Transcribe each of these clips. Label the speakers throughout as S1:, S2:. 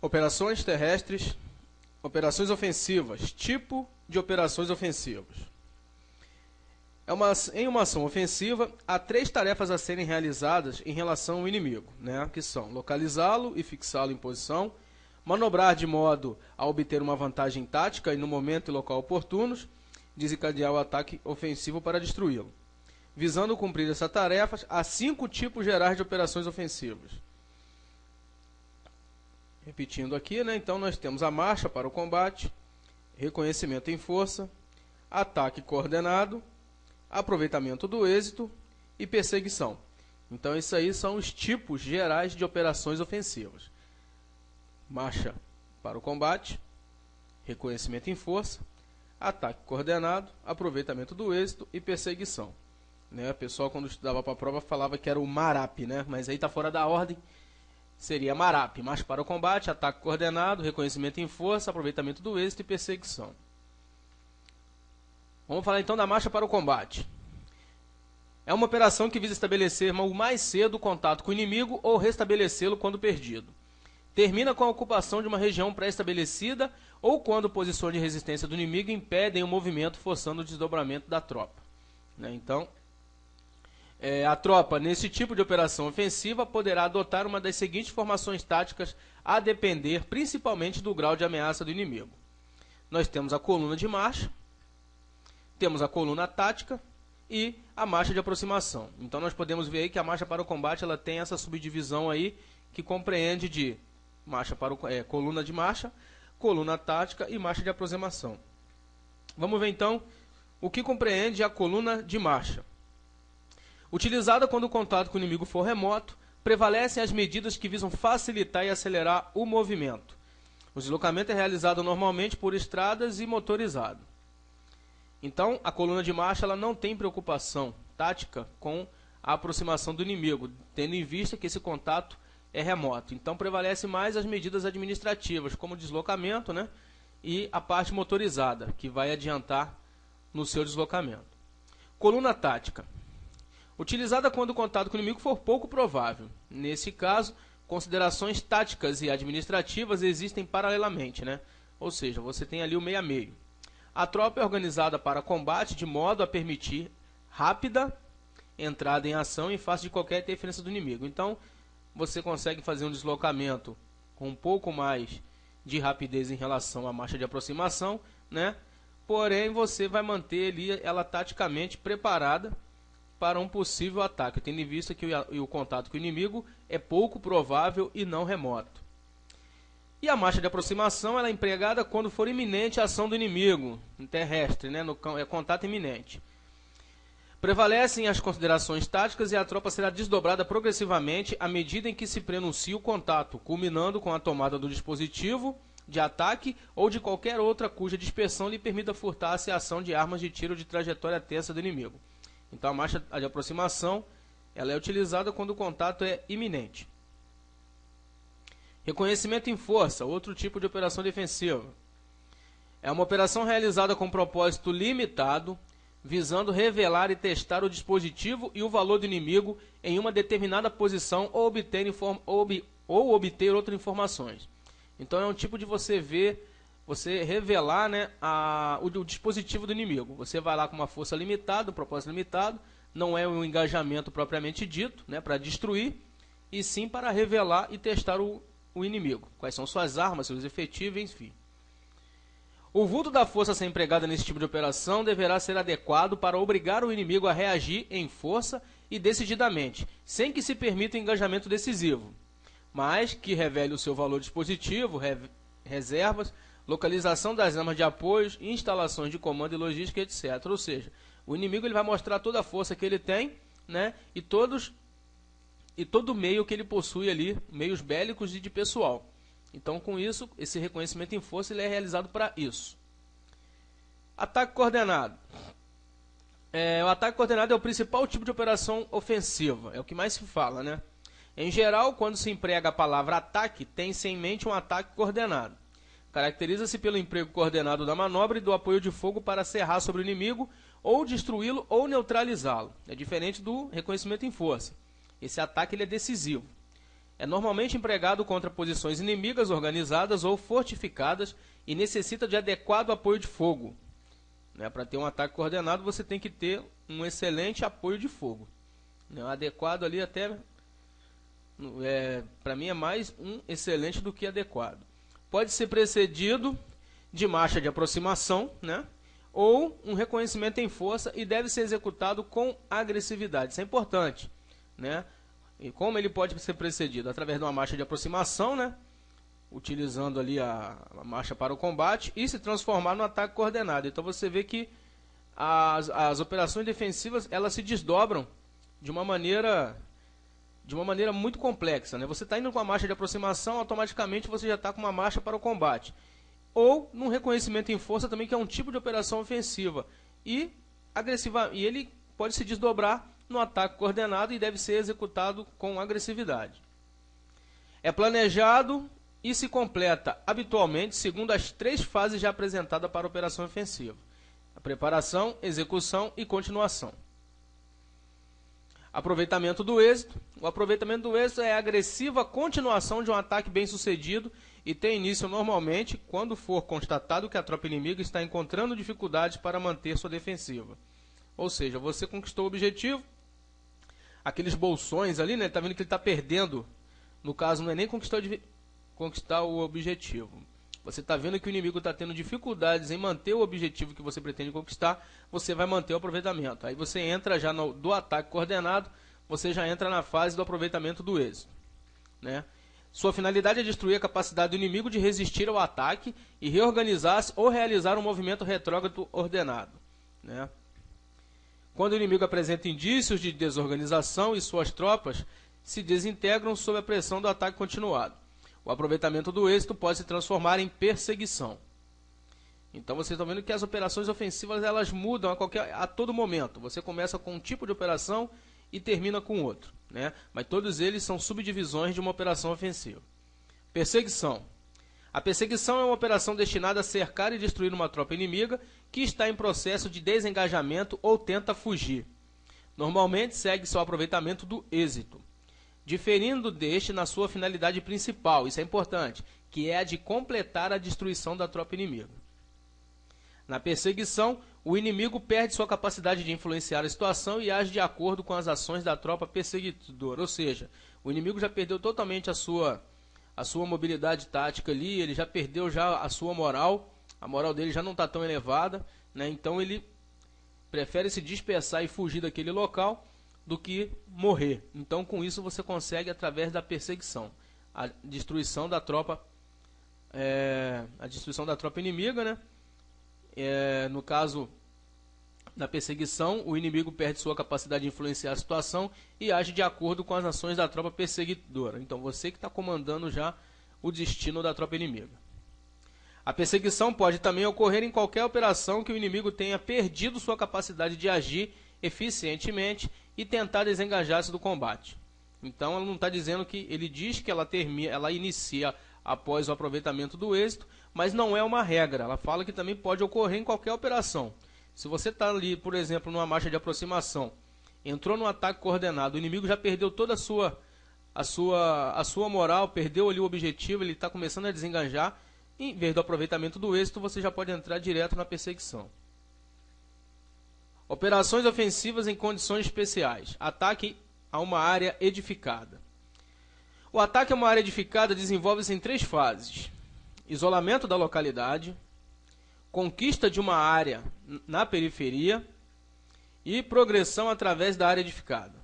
S1: Operações terrestres, operações ofensivas, tipo de operações ofensivas. Em uma ação ofensiva, há 3 tarefas a serem realizadas em relação ao inimigo, que são localizá-lo e fixá-lo em posição, manobrar de modo a obter uma vantagem tática e no momento e local oportunos, desencadear o ataque ofensivo para destruí-lo. Visando cumprir essas tarefas, há 5 tipos gerais de operações ofensivas. Repetindo aqui, então nós temos a marcha para o combate, reconhecimento em força, ataque coordenado, aproveitamento do êxito e perseguição. Então, isso aí são os tipos gerais de operações ofensivas. Marcha para o combate, reconhecimento em força, ataque coordenado, aproveitamento do êxito e perseguição. O pessoal, quando estudava para a prova, falava que era o MARAP, mas aí está fora da ordem. Seria MARAP, marcha para o combate, ataque coordenado, reconhecimento em força, aproveitamento do êxito e perseguição. Vamos falar então da marcha para o combate. É uma operação que visa estabelecer o mais cedo o contato com o inimigo ou restabelecê-lo quando perdido. Termina com a ocupação de uma região pré-estabelecida ou quando posições de resistência do inimigo impedem o movimento, forçando o desdobramento da tropa. Então, a tropa, nesse tipo de operação ofensiva, poderá adotar uma das seguintes formações táticas a depender principalmente do grau de ameaça do inimigo. Nós temos a coluna de marcha, temos a coluna tática e a marcha de aproximação. Então nós podemos ver aí que a marcha para o combate ela tem essa subdivisão aí que compreende de marcha para coluna de marcha, coluna tática e marcha de aproximação. Vamos ver então o que compreende a coluna de marcha. Utilizada quando o contato com o inimigo for remoto, prevalecem as medidas que visam facilitar e acelerar o movimento. O deslocamento é realizado normalmente por estradas e motorizado. Então, a coluna de marcha ela não tem preocupação tática com a aproximação do inimigo, tendo em vista que esse contato é remoto. Então, prevalece mais as medidas administrativas, como o deslocamento e a parte motorizada, que vai adiantar no seu deslocamento. Coluna tática. Utilizada quando o contato com o inimigo for pouco provável. Nesse caso, considerações táticas e administrativas existem paralelamente, Ou seja, você tem ali o meio a meio. A tropa é organizada para combate de modo a permitir rápida entrada em ação em face de qualquer interferência do inimigo. Então, você consegue fazer um deslocamento com um pouco mais de rapidez em relação à marcha de aproximação, Porém, você vai manter ali ela taticamente preparada para um possível ataque, tendo em vista que o contato com o inimigo é pouco provável e não remoto. E a marcha de aproximação ela é empregada quando for iminente a ação do inimigo terrestre, é contato iminente. Prevalecem as considerações táticas e a tropa será desdobrada progressivamente à medida em que se prenuncia o contato, culminando com a tomada do dispositivo de ataque ou de qualquer outra cuja dispersão lhe permita furtar-se a ação de armas de tiro de trajetória tensa do inimigo. Então a marcha de aproximação ela é utilizada quando o contato é iminente. Reconhecimento em força, outro tipo de operação defensiva. É uma operação realizada com propósito limitado, visando revelar e testar o dispositivo e o valor do inimigo em uma determinada posição ou obter outras informações. Então é um tipo de você revelar o dispositivo do inimigo. Você vai lá com uma força limitada, um propósito limitado, não é um engajamento propriamente dito, para destruir, e sim para revelar e testar o inimigo. Quais são suas armas, seus efetivos, enfim. O vulto da força a ser empregada nesse tipo de operação deverá ser adequado para obrigar o inimigo a reagir em força e decididamente, sem que se permita o engajamento decisivo, mas que revele o seu valor dispositivo, reservas, localização das armas de apoio, instalações de comando e logística, etc. Ou seja, o inimigo ele vai mostrar toda a força que ele tem, e todo o meio que ele possui ali, meios bélicos e de pessoal. Então, com isso, esse reconhecimento em força ele é realizado para isso. Ataque coordenado. O ataque coordenado é o principal tipo de operação ofensiva, é o que mais se fala, Em geral, quando se emprega a palavra ataque, tem-se em mente um ataque coordenado. Caracteriza-se pelo emprego coordenado da manobra e do apoio de fogo para serrar sobre o inimigo, ou destruí-lo ou neutralizá-lo. É diferente do reconhecimento em força. Esse ataque ele é decisivo. É normalmente empregado contra posições inimigas organizadas ou fortificadas e necessita de adequado apoio de fogo. Para ter um ataque coordenado, você tem que ter um excelente apoio de fogo. Adequado ali até, para mim, é mais um excelente do que adequado. Pode ser precedido de marcha de aproximação, ou um reconhecimento em força, e deve ser executado com agressividade. Isso é importante. E como ele pode ser precedido? Através de uma marcha de aproximação, utilizando ali a marcha para o combate, e se transformar no ataque coordenado. Então você vê que as operações defensivas, elas se desdobram de uma maneira muito complexa. Você está indo com a marcha de aproximação, automaticamente você já está com uma marcha para o combate. Ou num reconhecimento em força também, que é um tipo de operação ofensiva. E ele pode se desdobrar no ataque coordenado e deve ser executado com agressividade. É planejado e se completa habitualmente segundo as 3 fases já apresentadas para a operação ofensiva: a preparação, execução e continuação. Aproveitamento do êxito. O aproveitamento do êxito é a agressiva continuação de um ataque bem sucedido e tem início normalmente quando for constatado que a tropa inimiga está encontrando dificuldades para manter sua defensiva. Ou seja, você conquistou o objetivo, aqueles bolsões ali, está vendo que ele está perdendo. No caso, não é nem conquistar o objetivo. Você está vendo que o inimigo está tendo dificuldades em manter o objetivo que você pretende conquistar, você vai manter o aproveitamento. Aí você entra já do ataque coordenado, você já entra na fase do aproveitamento do êxito. Sua finalidade é destruir a capacidade do inimigo de resistir ao ataque e reorganizar-se ou realizar um movimento retrógrado ordenado. Quando o inimigo apresenta indícios de desorganização e suas tropas se desintegram sob a pressão do ataque continuado, o aproveitamento do êxito pode se transformar em perseguição. Então vocês estão vendo que as operações ofensivas, elas mudam a todo momento. Você começa com um tipo de operação e termina com outro. Mas todos eles são subdivisões de uma operação ofensiva. Perseguição. A perseguição é uma operação destinada a cercar e destruir uma tropa inimiga que está em processo de desengajamento ou tenta fugir. Normalmente segue-se ao aproveitamento do êxito, diferindo deste na sua finalidade principal, isso é importante, que é a de completar a destruição da tropa inimiga. Na perseguição, o inimigo perde sua capacidade de influenciar a situação e age de acordo com as ações da tropa perseguidora, ou seja, o inimigo já perdeu totalmente a sua mobilidade tática ali, ele já perdeu a sua moral, a moral dele já não está tão elevada, então ele prefere se dispersar e fugir daquele local do que morrer. Então, com isso, você consegue, através da perseguição, a destruição da tropa inimiga. No caso da perseguição, o inimigo perde sua capacidade de influenciar a situação e age de acordo com as ações da tropa perseguidora. Então, você que está comandando já o destino da tropa inimiga. A perseguição pode também ocorrer em qualquer operação que o inimigo tenha perdido sua capacidade de agir eficientemente e tentar desengajar-se do combate. Então, ela não está dizendo que ele diz que ela inicia após o aproveitamento do êxito, mas não é uma regra. Ela fala que também pode ocorrer em qualquer operação. Se você está ali, por exemplo, numa marcha de aproximação, entrou no ataque coordenado, o inimigo já perdeu toda a sua moral, perdeu ali o objetivo, ele está começando a desengajar, em vez do aproveitamento do êxito, você já pode entrar direto na perseguição. Operações ofensivas em condições especiais. Ataque a uma área edificada. O ataque a uma área edificada desenvolve-se em 3 fases: isolamento da localidade, conquista de uma área na periferia e progressão através da área edificada.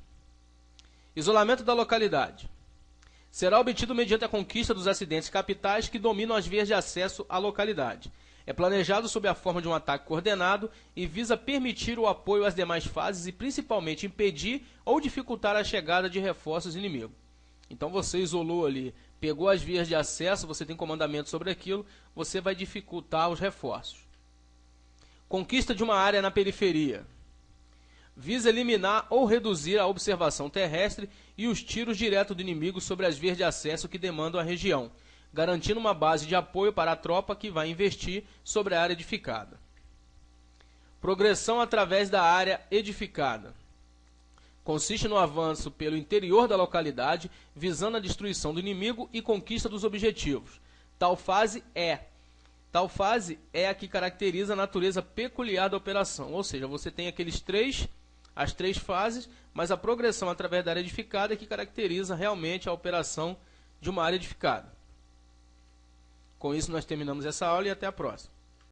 S1: Isolamento da localidade. Será obtido mediante a conquista dos acidentes capitais que dominam as vias de acesso à localidade. É planejado sob a forma de um ataque coordenado e visa permitir o apoio às demais fases e principalmente impedir ou dificultar a chegada de reforços inimigos. Então você isolou ali, pegou as vias de acesso, você tem comandamento sobre aquilo, você vai dificultar os reforços. Conquista de uma área na periferia. Visa eliminar ou reduzir a observação terrestre e os tiros diretos do inimigo sobre as vias de acesso que demandam a região, garantindo uma base de apoio para a tropa que vai investir sobre a área edificada. Progressão através da área edificada. Consiste no avanço pelo interior da localidade, visando a destruição do inimigo e conquista dos objetivos. Tal fase é a que caracteriza a natureza peculiar da operação. Ou seja, você tem as três fases, mas a progressão através da área edificada é que caracteriza realmente a operação de uma área edificada. Com isso, nós terminamos essa aula e até a próxima.